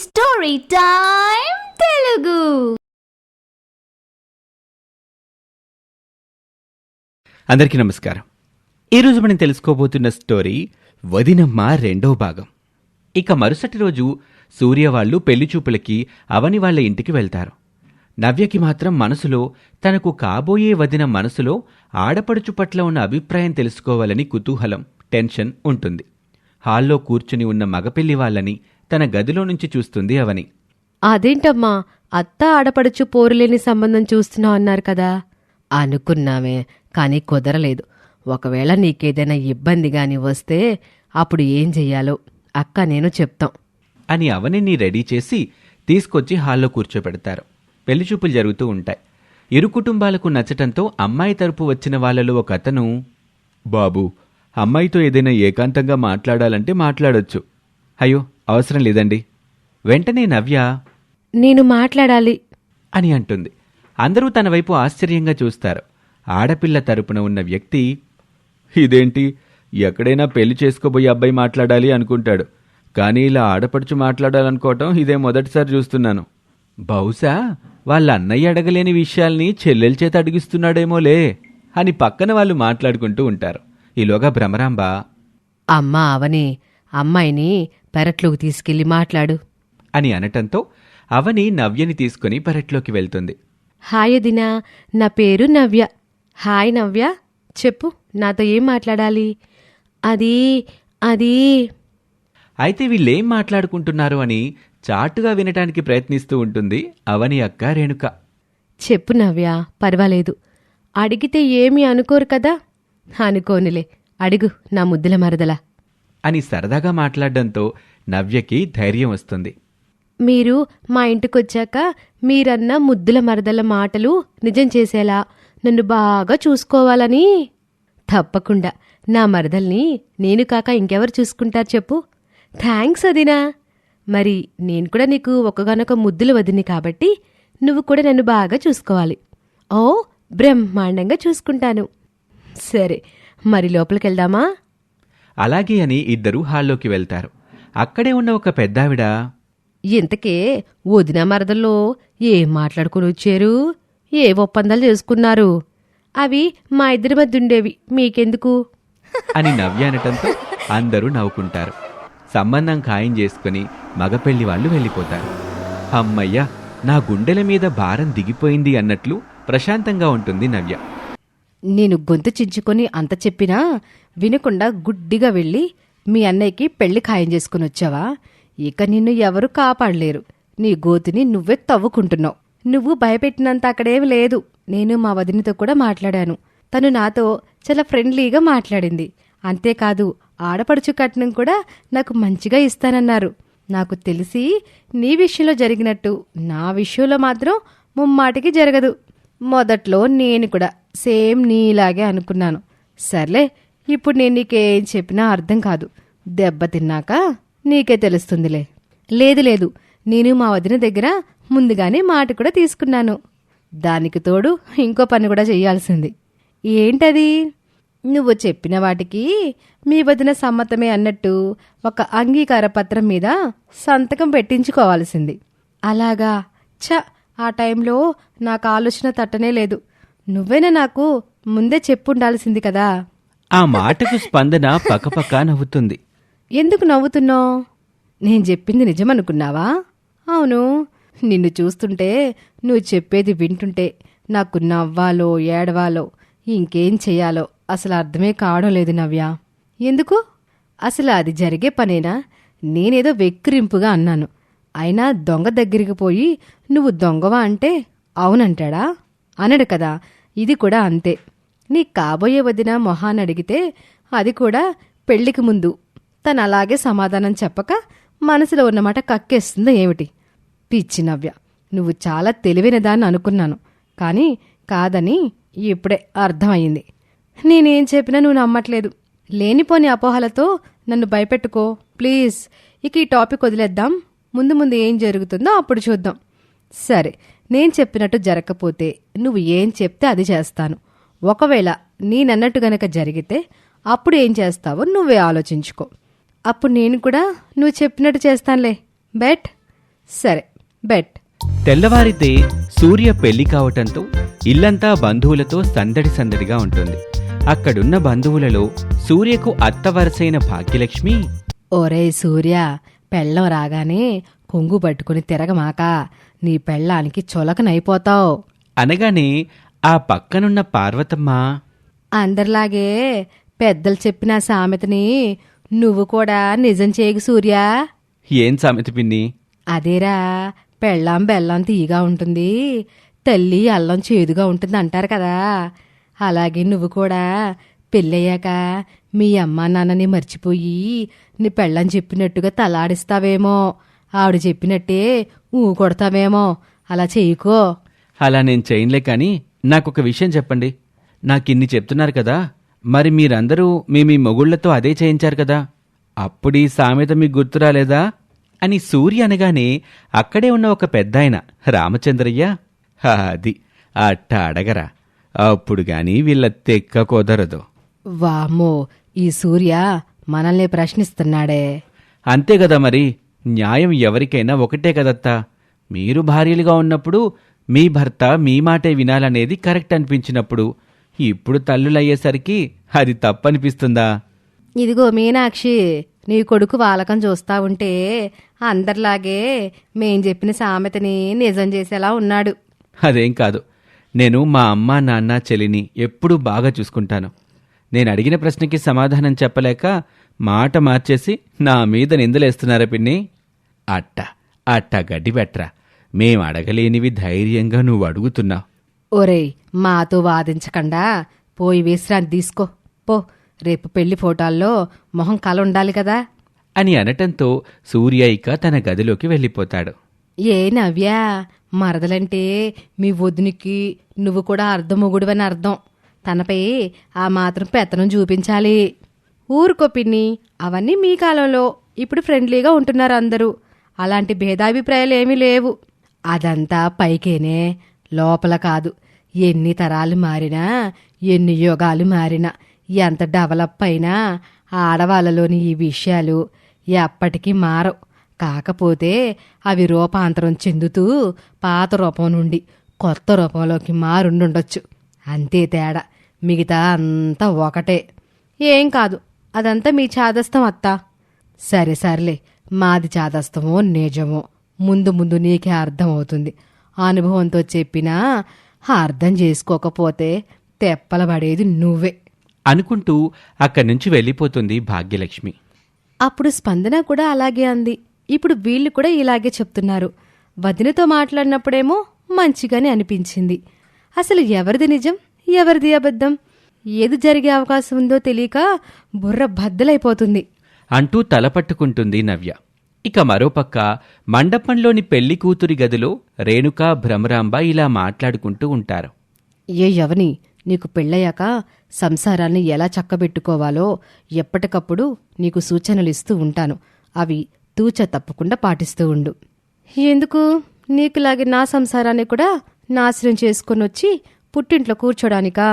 Story time Telugu. అందరికీ నమస్కారం. ఈరోజు మనం తెలుసుకోబోతున్న స్టోరీ వదినమ్మ రెండో భాగం. ఇక మరుసటి రోజు సూర్య వాళ్ళు పెళ్లిచూపులకి అవని వాళ్ళ ఇంటికి వెళ్తారు. నవ్యకి మాత్రం మనసులో తనకు కాబోయే వదిన మనసులో ఆడపడుచు పట్ల ఉన్న అభిప్రాయం తెలుసుకోవాలని కుతూహలం, టెన్షన్ ఉంటుంది. హాల్లో కూర్చుని ఉన్న మగపెళ్లి వాళ్ళని తన గదిలో నుంచి చూస్తుంది అవని. అదేంటమ్మా, అత్త ఆడపడుచు పోరులేని సంబంధం చూస్తున్నావు అన్నారు కదా. అనుకున్నామే, కానీ కుదరలేదు. ఒకవేళ నీకేదైనా ఇబ్బంది గాని వస్తే అప్పుడు ఏం చెయ్యాలో అక్క నేను చెప్తాం అని అవనిని రెడీ చేసి తీసుకొచ్చి హాల్లో కూర్చోపెడతారు. పెళ్లిచూపులు జరుగుతూ ఉంటాయి. ఇరు కుటుంబాలకు నచ్చటంతో అమ్మాయి తరపు వచ్చిన వాళ్ళలో ఒక అతను, బాబు, అమ్మాయితో ఏదైనా ఏకాంతంగా మాట్లాడాలంటే మాట్లాడొచ్చు. అయ్యో, అవసరం లేదండి. వెంటనే నవ్య, నేను మాట్లాడాలి అని అంటుంది. అందరూ తన వైపు ఆశ్చర్యంగా చూస్తారు. ఆడపిల్ల తరపున ఉన్న వ్యక్తి, ఇదేంటి, ఎక్కడైనా పెళ్లి చేసుకోబోయే అబ్బాయి మాట్లాడాలి అనుకుంటాడు, కానీ ఇలా ఆడపడుచు మాట్లాడాలనుకోవటం ఇదే మొదటిసారి చూస్తున్నాను. బహుశా వాళ్ళ అన్నయ్య అడగలేని విషయాల్ని చెల్లెల చేత అడిగిస్తున్నాడేమోలే అని పక్కన వాళ్ళు మాట్లాడుకుంటూ ఉంటారు. ఈలోగా భ్రమరాంబ, అమ్మా అవని, అమ్మాయిని పెరట్లోకి తీసుకెళ్లి మాట్లాడు అని అనటంతో అవని నవ్యని తీసుకుని పెరట్లోకి వెళ్తుంది. హాయ్ దినా, నా పేరు నవ్య. హాయ్ నవ్య, చెప్పు, నాతో ఏం మాట్లాడాలి? అది అది అయితే వీళ్ళేం మాట్లాడుకుంటున్నారు అని చాటుగా వినటానికి ప్రయత్నిస్తూ ఉంటుంది అవని అక్క రేణుక. చెప్పు నవ్య, పర్వాలేదు. అడిగితే ఏమీ అనుకోరు కదా. అనుకోనులే, అడుగు నా ముద్దుల మరదలా అని సరదాగా మాట్లాడడంతో నవ్యకి ధైర్యం వస్తుంది. మీరు మా ఇంటికొచ్చాక మీరన్న ముద్దుల మరదల మాటలు నిజం చేసేలా నన్ను బాగా చూసుకోవాలని. తప్పకుండా, నా మరదల్ని నేను కాక ఇంకెవరు చూసుకుంటారు చెప్పు. థ్యాంక్స్ అదినా. మరి నేను కూడా నీకు ఒక్కగానొక ముద్దుల వదిని కాబట్టి నువ్వు కూడా నన్ను బాగా చూసుకోవాలి. ఓ, బ్రహ్మాండంగా చూసుకుంటాను. సరే, మరి లోపలికెళ్దామా? అలాగే అని ఇద్దరూ హాల్లోకి వెళ్తారు. అక్కడే ఉన్న ఒక పెద్దావిడ, ఇంతకే వదిన మరదల్లో ఏం మాట్లాడుకుని వచ్చారు? ఏ ఒప్పందాలు చేసుకున్నారు? అవి మా ఇద్దరి మధ్య ఉండేవి, మీకెందుకు? అని నవ్య అనటంతో అందరూ నవ్వుకుంటారు. సంబంధం ఖాయం చేసుకుని మగపెళ్లి వాళ్ళు వెళ్ళిపోతారు. అమ్మయ్య, నా గుండెల మీద భారం దిగిపోయింది అన్నట్లు ప్రశాంతంగా ఉంటుంది నవ్య. నేను గొంతు చించుకొని అంత చెప్పినా వినకుండా గుడ్డిగా వెళ్ళి మీ అన్నయ్యకి పెళ్లి ఖాయం చేసుకుని వచ్చావా? ఇక నిన్ను ఎవరు కాపాడలేరు. నీ గోతిని నువ్వే తవ్వుకుంటున్నావు. నువ్వు భయపెట్టినంత అక్కడేమి లేదు. నేను మా వదినతో కూడా మాట్లాడాను. తను నాతో చాలా ఫ్రెండ్లీగా మాట్లాడింది. అంతేకాదు, ఆడపడుచు కట్నం కూడా నాకు మంచిగా ఇస్తానన్నారు. నాకు తెలిసి నీ విషయంలో జరిగినట్టు నా విషయంలో మాత్రం ముమ్మాటికి జరగదు. మొదట్లో నేను కూడా సేమ్ నీలాగే అనుకున్నాను. సర్లే, ఇప్పుడు నేను నీకేం చెప్పినా అర్థం కాదు. దెబ్బతిన్నాక నీకే తెలుస్తుందిలే. లేదు లేదు, నేను మా వదిన దగ్గర ముందుగానే మాట కూడా తీసుకున్నాను. దానికి తోడు ఇంకో పని కూడా చెయ్యాల్సింది. ఏంటది? నువ్వు చెప్పిన వాటికి మీ వదిన సమ్మతమే అన్నట్టు ఒక అంగీకార పత్రం మీద సంతకం పెట్టించుకోవాల్సింది. అలాగా? ఆ టైంలో నాకు ఆలోచన తట్టనే లేదు. నువ్వేనా నాకు ముందే చెప్పుండాల్సింది కదా. ఆ మాటకు స్పందన పకపక నవ్వుతుంది. ఎందుకు నవ్వుతున్నావు? నేను చెప్పింది నిజమనుకున్నావా? అవును, నిన్ను చూస్తుంటే, నువ్వు చెప్పేది వింటుంటే నాకు నవ్వాలో ఏడవాలో ఇంకేం చెయ్యాలో అసలు అర్థమే కావడం లేదు నవ్య. ఎందుకు? అసలు అది జరిగే పనేనా? నేనేదో వెక్కిరింపుగా అన్నాను. అయినా దొంగ దగ్గరికి పోయి నువ్వు దొంగవా అంటే అవునంటాడా? అనడు కదా. ఇది కూడా అంతే. నీ కాబోయే వదిన మొహాన్ని అడిగితే అది కూడా పెళ్లికి ముందు తను అలాగే సమాధానం చెప్పక మనసులో ఉన్నమాట కక్కేస్తుందో ఏమిటి? పిచ్చి నవ్య, నువ్వు చాలా తెలివైన దాన్ని అనుకున్నాను, కానీ కాదని ఇప్పుడే అర్థమయ్యింది. నేనేం చెప్పినా నువ్వు నమ్మట్లేదు. లేనిపోని అపోహలతో నన్ను భయపెట్టుకో ప్లీజ్. ఇక ఈ టాపిక్ వదిలేద్దాం. ముందు ముందు ఏం జరుగుతుందో అప్పుడు చూద్దాం. సరే, నేను చెప్పినట్టు జరగకపోతే నువ్వు ఏం చెప్తే అది చేస్తాను. ఒకవేళ నేనన్నట్టు గనక జరిగితే అప్పుడు ఏం చేస్తావో నువ్వే ఆలోచించుకో. అప్పుడు నేను కూడా నువ్వు చెప్పినట్టు చేస్తానులే. బెట్? సరే బెట్. తెల్లవారితే సూర్య పెళ్లి కావటంతో ఇల్లంతా బంధువులతో సందడి సందడిగా ఉంటుంది. అక్కడున్న బంధువులలో సూర్యకు అత్త వరసైన భాగ్యలక్ష్మి, ఓరే సూర్య, పెళ్ళం రాగానే కొంగు పట్టుకుని తిరగమాక, నీ పెళ్ళానికి చులకనైపోతావు అనగానే ఆ పక్కనున్న పార్వతమ్మ, అందరిలాగే పెద్దలు చెప్పిన సామెతని నువ్వు కూడా నిజం చేయకు సూర్యా. ఏం సామెత పిన్ని? అదేరా, పెళ్ళాం బెల్లం తీయగా ఉంటుంది, తల్లి అల్లం చేదుగా ఉంటుంది అంటారు కదా. అలాగే నువ్వు కూడా పెళ్ళయ్యాక మీ అమ్మా నాన్నని మర్చిపోయి నీ పెళ్ళం చెప్పినట్టుగా తలాడిస్తావేమో, ఆవిడ చెప్పినట్టే కొడతావేమో. అలా చెయ్యకో. అలా నేను చేయనులే కానీ నాకొక విషయం చెప్పండి. నాకిన్ని చెప్తున్నారు కదా, మరి మీరందరూ మీ మొగుళ్లతో అదే చేయించారు కదా, అప్పుడీ సామెత మీకు గుర్తురాలేదా అని సూర్య అనగానే అక్కడే ఉన్న ఒక పెద్దాయన రామచంద్రయ్య, అది అట్ట అడగరా, అప్పుడు గాని వీళ్ళ తెక్క కుదరదు. వామ్మో, ఈ సూర్య మనల్ని ప్రశ్నిస్తున్నాడే. అంతే కదా మరి, న్యాయం ఎవరికైనా ఒకటే కదత్తా. మీరు భార్యలుగా ఉన్నప్పుడు మీ భర్త మీ మాటే వినాలనేది కరెక్ట్ అనిపించినప్పుడు, ఇప్పుడు తల్లులయ్యేసరికి అది తప్పనిపిస్తుందా? ఇదిగో మీనాక్షి, నీ కొడుకు వాలకం చూస్తా ఉంటే అందరిలాగే మేం చెప్పిన సామెతని నిజం చేసేలా ఉన్నాడు. అదేం కాదు, నేను మా అమ్మా నాన్న చెల్లిని ఎప్పుడూ బాగా చూసుకుంటాను. నేను అడిగిన ప్రశ్నకి సమాధానం చెప్పలేక మాట మార్చేసి నా మీద నిందలేస్తున్నారా పిన్ని? అట్ట గడ్డి పెట్టరా, మేం అడగలేనివి ధైర్యంగా నువ్వు అడుగుతున్నావు. ఒరేయ్, మాతో వాదించకుండా పోయి విశ్రాంతి తీసుకో పో. రేపు పెళ్లి ఫోటోల్లో మొహం కల ఉండాలి కదా అని అనటంతో సూర్య ఇక తన గదిలోకి వెళ్ళిపోతాడు. ఏ నవ్యా, మరదలంటే మీ వదినికి నువ్వు కూడా అర్ధమొగుడువని అర్థం. తనపై ఆ మాత్రం పెత్తనం చూపించాలి. ఊరుకో పిన్ని, అవన్నీ మీ కాలంలో. ఇప్పుడు ఫ్రెండ్లీగా ఉంటున్నారు అందరూ. అలాంటి భేదాభిప్రాయాలు ఏమీ లేవు. అదంతా పైకేనే, లోపల కాదు. ఎన్ని తరాలు మారినా, ఎన్ని యుగాలు మారినా, ఎంత డెవలప్ అయినా ఆడవాళ్ళలోని ఈ విషయాలు ఎప్పటికీ మారవు. కాకపోతే అవి రూపాంతరం చెందుతూ పాత రూపం నుండి కొత్త రూపంలోకి మారుండొచ్చు. అంతే తేడా, మిగతా అంతా ఒకటే. ఏం కాదు, అదంతా మీ చాదస్తం అత్తా. సరే సర్లే, మాది చాదస్తమో నిజమో ముందు ముందు నీకే అర్థమవుతుంది. అనుభవంతో చెప్పినా అర్థం చేసుకోకపోతే తెప్పల పడేది నువ్వే అనుకుంటూ అక్కడి నుంచి వెళ్ళిపోతుంది భాగ్యలక్ష్మి. అప్పుడు స్పందన కూడా అలాగే అంది. ఇప్పుడు వీళ్ళు కూడా ఇలాగే చెప్తున్నారు. వదినతో మాట్లాడినప్పుడేమో మంచిగానే అనిపించింది. అసలు ఎవరిది నిజం, ఎవరిది అబద్ధం, ఏది జరిగే అవకాశం ఉందో తెలియక బుర్ర బద్దలైపోతుంది అంటూ తలపట్టుకుంటుంది నవ్య. ఇక మరోపక్క మండపంలోని పెళ్లి కూతురి గదిలో రేణుక, భ్రమరాంబ ఇలా మాట్లాడుకుంటూ ఉంటారు. ఏ యవని, నీకు పెళ్ళయ్యాక సంసారాన్ని ఎలా చక్కబెట్టుకోవాలో ఎప్పటికప్పుడు నీకు సూచనలిస్తూ ఉంటాను. అవి తూచ తప్పకుండా పాటిస్తూ ఉండు. ఎందుకు? నీకులాగే నా సంసారాన్ని కూడా నాశనం చేసుకునొచ్చి పుట్టింట్లో కూర్చోడానికా?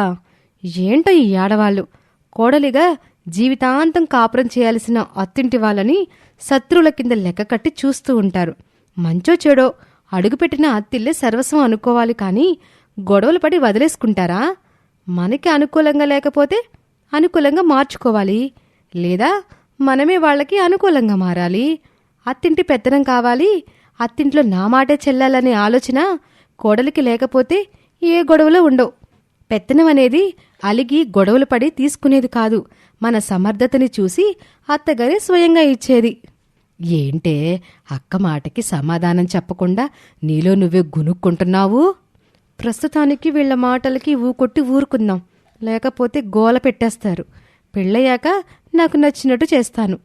ఏంటో ఈ ఆడవాళ్ళు, కోడలిగా జీవితాంతం కాపురం చేయాల్సిన అత్తింటి వాళ్ళని శత్రువుల కింద లెక్క కట్టి చూస్తూ ఉంటారు. మంచో చెడో అడుగుపెట్టిన అత్తిల్లే సర్వస్వం అనుకోవాలి కానీ గొడవలు పడి వదిలేసుకుంటారా? మనకి అనుకూలంగా లేకపోతే అనుకూలంగా మార్చుకోవాలి, లేదా మనమే వాళ్ళకి అనుకూలంగా మారాలి. అత్తింటి పెత్తనం కావాలి, అత్తింట్లో నా మాటే చెల్లాలనే ఆలోచన కోడలికి లేకపోతే ఏ గొడవలు ఉండవు. పెత్తనం అనేది అలిగి గొడవలు పడి తీసుకునేది కాదు, మన సమర్థతని చూసి అత్తగారే స్వయంగా ఇచ్చేది. ఏంటే అక్క మాటకి సమాధానం చెప్పకుండా నీలో నువ్వే గునుక్కుంటున్నావు? ప్రస్తుతానికి వీళ్ల మాటలకి ఊకొట్టి ఊరుకుందాం, లేకపోతే గోల పెట్టేస్తారు. పెళ్ళయ్యాక నాకు నచ్చినట్టు చేస్తాను,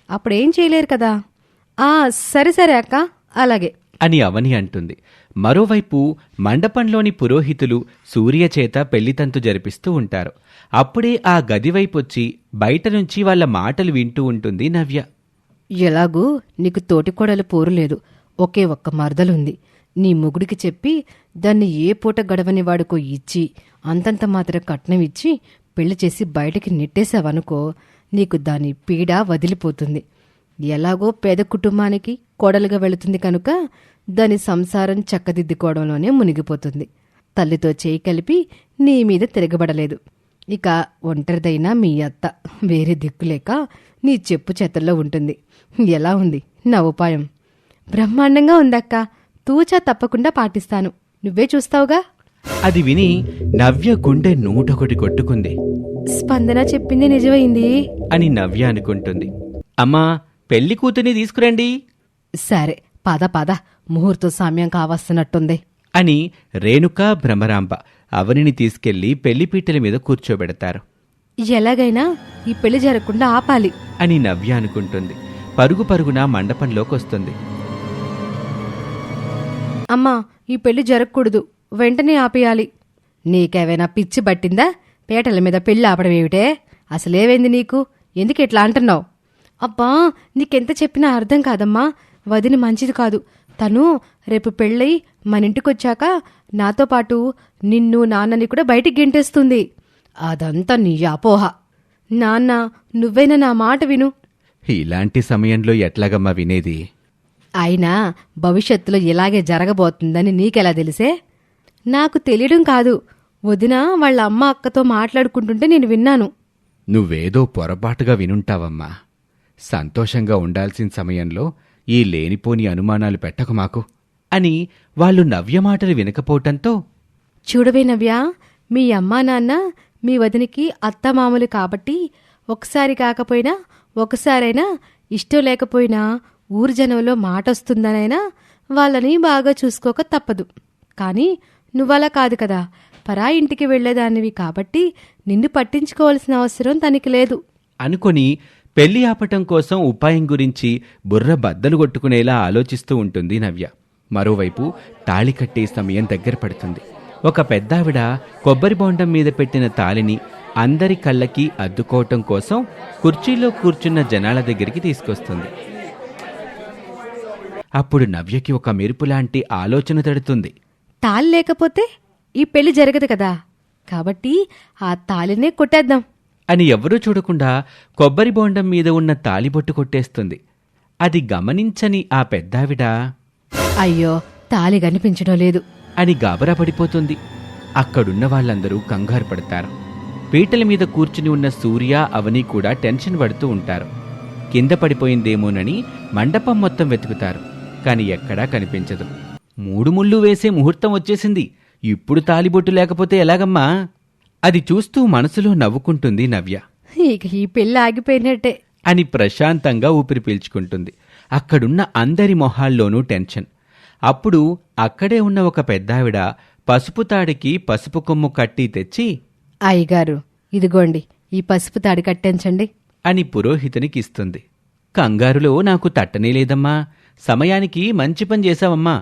అప్పుడేం చేయలేరు కదా. సరే సరే అక్క, అలాగే అని అవని అంటుంది. మరోవైపు మండపంలోని పురోహితులు సూర్య చేత పెళ్లితంతు జరిపిస్తూ ఉంటారు. అప్పుడే ఆ గదివైపొచ్చి బయట నుంచి వాళ్ళ మాటలు వింటూ ఉంటుంది నవ్య. ఎలాగూ నీకు తోటికోడలు పోరులేదు, ఒకే ఒక్క మరదలుంది. నీ మొగుడికి చెప్పి దాన్ని ఏ పూట గడవని వాడుకో ఇచ్చి అంతంత మాత్రం కట్నం ఇచ్చి పెళ్లి చేసి బయటికి నెట్టేశావనుకో, నీకు దాని పీడ వదిలిపోతుంది. ఎలాగో పేద కుటుంబానికి కోడలుగా వెళుతుంది కనుక దాని సంసారం చక్కదిద్దుకోవడంలోనే మునిగిపోతుంది. తల్లితో చేయి కలిపి నీ మీద తిరగబడలేదు. ఇక ఒంటరిదైనా మీ అత్త వేరే దిక్కులేక నీ చెప్పు చేతల్లో ఉంటుంది. ఎలా ఉంది నా ఉపాయం? బ్రహ్మాండంగా ఉందక్క. తూచా తప్పకుండా పాటిస్తాను. నువ్వే చూస్తావుగా. అది విని నవ్య గుండె 101 కొట్టుకుంది. స్పందన చెప్పింది నిజమైంది అని నవ్య అనుకుంటుంది. అమ్మా, పెళ్లి కూతుర్ని తీసుకురండి సరే పద పద, ముహూర్తం సమయం కావస్తున్నట్టుంది అని రేణుక, భ్రమరాంబ అవనిని తీసుకెళ్లి పెళ్లిపీటల మీద కూర్చోబెడతారు. ఎలాగైనా ఈ పెళ్లి జరగకుండా ఆపాలి అని నవ్య అనుకుంటుంది. పరుగు పరుగున మండపంలోకొస్తుంది. అమ్మా, ఈ పెళ్లి జరగకూడదు, వెంటనే ఆపేయాలి. నీకేవైనా పిచ్చి పట్టిందా? పేటల మీద పెళ్లి ఆపడమేమిటే? అసలేవైంది నీకు? ఎందుకు ఇట్లా అంటున్నావు? అబ్బా, నీకెంత చెప్పినా అర్థం కాదమ్మా. వదిన మంచిది కాదు. తను రేపు పెళ్ళై మనింటికొచ్చాక నాతో పాటు నిన్ను నాన్నని కూడా బయటికి గెంటేస్తుంది. అదంతా నీ అపోహ. నాన్న, నువ్వైనా నా మాట విను. ఇలాంటి సమయంలో ఎట్లాగమ్మా వినేది? అయినా భవిష్యత్తులో ఇలాగే జరగబోతుందని నీకెలా తెలిసే? నాకు తెలియడం కాదు, వదిన వాళ్ళ అమ్మ అక్కతో మాట్లాడుకుంటుంటే నేను విన్నాను. నువ్వేదో పొరపాటుగా వినుంటావమ్మా. సంతోషంగా ఉండాల్సిన సమయంలో ఈ లేనిపోని అనుమానాలు పెట్టకు మాకు అని వాళ్ళు నవ్య మాటలు వినకపోవటంతో, చూడవే నవ్యా, మీ అమ్మా నాన్న మీ వదినికి అత్తమామలు కాబట్టి ఒకసారి కాకపోయినా ఒకసారైనా ఇష్టం లేకపోయినా ఊరు జనంలో మాటొస్తుందనైనా వాళ్ళని బాగా చూసుకోక తప్పదు. కానీ నువ్వలా కాదు కదా, పరా ఇంటికి వెళ్లేదానివి కాబట్టి నిన్ను పట్టించుకోవాల్సిన అవసరం తనకి లేదు అనుకొని పెళ్లి ఆపటం కోసం ఉపాయం గురించి బుర్ర బద్దలు కొట్టుకునేలా ఆలోచిస్తూ ఉంటుంది నవ్య. మరోవైపు తాళి కట్టే సమయం దగ్గర పడుతుంది. ఒక పెద్దావిడ కొబ్బరి బొండం మీద పెట్టిన తాళిని అందరి కళ్ళకి అద్దుకోవటం కోసం కుర్చీలో కూర్చున్న జనాల దగ్గరికి తీసుకొస్తుంది. అప్పుడు నవ్యకి ఒక మెరుపులాంటి ఆలోచన తడుతుంది. తాళి లేకపోతే ఈ పెళ్లి జరగదు కదా, కాబట్టి ఆ తాళినే కొట్టేద్దాం అని ఎవ్వరూ చూడకుండా కొబ్బరి బొండం మీద ఉన్న తాళిబొట్టు కొట్టేస్తుంది. అది గమనించని ఆ పెద్దావిడ, అయ్యో తాళి కనిపించడం లేదు అని గాబరా పడిపోతుంది. అక్కడున్న వాళ్ళందరూ కంగారు పడతారు. పీటల మీద కూర్చుని ఉన్న సూర్య, అవని కూడా టెన్షన్ పడుతూ ఉంటారు. కింద పడిపోయిందేమోనని మండపం మొత్తం వెతుకుతారు. కాని ఎక్కడా కనిపించదు. 3 ముళ్ళు వేసే ముహూర్తం వచ్చేసింది. ఇప్పుడు తాలిబొట్టు లేకపోతే ఎలాగమ్మా? అది చూస్తూ మనసులో నవ్వుకుంటుంది నవ్య. ఇక ఈ పెళ్లి ఆగిపోయినట్టే అని ప్రశాంతంగా ఊపిరి పీల్చుకుంటుంది. అక్కడున్న అందరి మొహాల్లోనూ టెన్షన్. అప్పుడు అక్కడే ఉన్న ఒక పెద్దావిడ పసుపు తాడికి పసుపు కొమ్ము కట్టి తెచ్చి, అయ్యగారు ఇదిగోండి ఈ పసుపు తాడి కట్టించండి అని పురోహితునికి ఇస్తుంది. కంగారులో నాకు తట్టనే లేదమ్మా, సమయానికి మంచి పని చేశావమ్మా.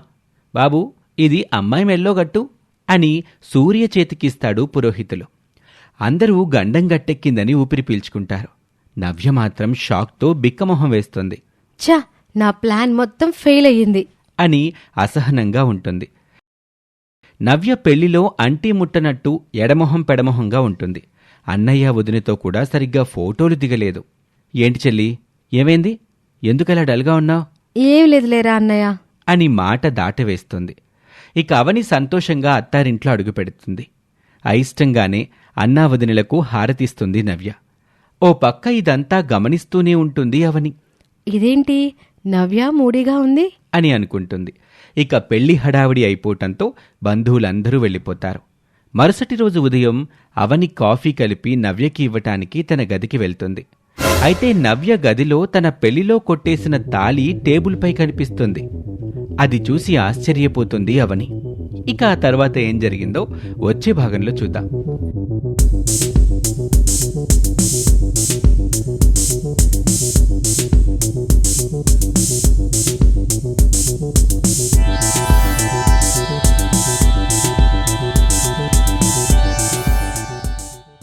బాబూ, ఇది అమ్మాయి మెల్లో గట్టు అని సూర్య చేతికిస్తాడు పురోహితులు. అందరూ గండం గట్టెక్కిందని ఊపిరి పీల్చుకుంటారు. నవ్య మాత్రం షాక్తో బిక్కమొహం వేస్తుంది. ఛా, నా ప్లాన్ మొత్తం ఫెయిల్ అయ్యింది అని అసహనంగా ఉంటుంది. నవ్య పెళ్లిలో అంటీ ముట్టనట్టు ఎడమొహం పెడమొహంగా ఉంటుంది. అన్నయ్య వదినతో కూడా సరిగ్గా ఫోటోలు దిగలేదు. ఏంటి చెల్లి, ఏమైంది? ఎందుకలా డల్గా ఉన్నావు? ఏం లేదులేరా అన్నయ్య అని మాట దాటవేస్తుంది. ఇక అవని సంతోషంగా అత్తారింట్లో అడుగుపెడుతుంది. అయిష్టంగానే అన్నా వదినలకు హారతిస్తుంది నవ్య. ఓ పక్క ఇదంతా గమనిస్తూనే ఉంటుంది అవని. ఇదేంటి నవ్య మూడీగా ఉంది అని అనుకుంటుంది. ఇక పెళ్లి హడావిడి అయిపోవటంతో బంధువులందరూ వెళ్ళిపోతారు. మరుసటి రోజు ఉదయం అవని కాఫీ కలిపి నవ్యకి ఇవ్వటానికి తన గదికి వెళ్తుంది. అయితే నవ్య గదిలో తన పెళ్లిలో కొట్టేసిన తాళి టేబుల్పై కనిపిస్తుంది. అది చూసి ఆశ్చర్యపోతుంది అవని. ఇక ఆ తర్వాత ఏం జరిగిందో వచ్చే భాగంలో చూద్దాం.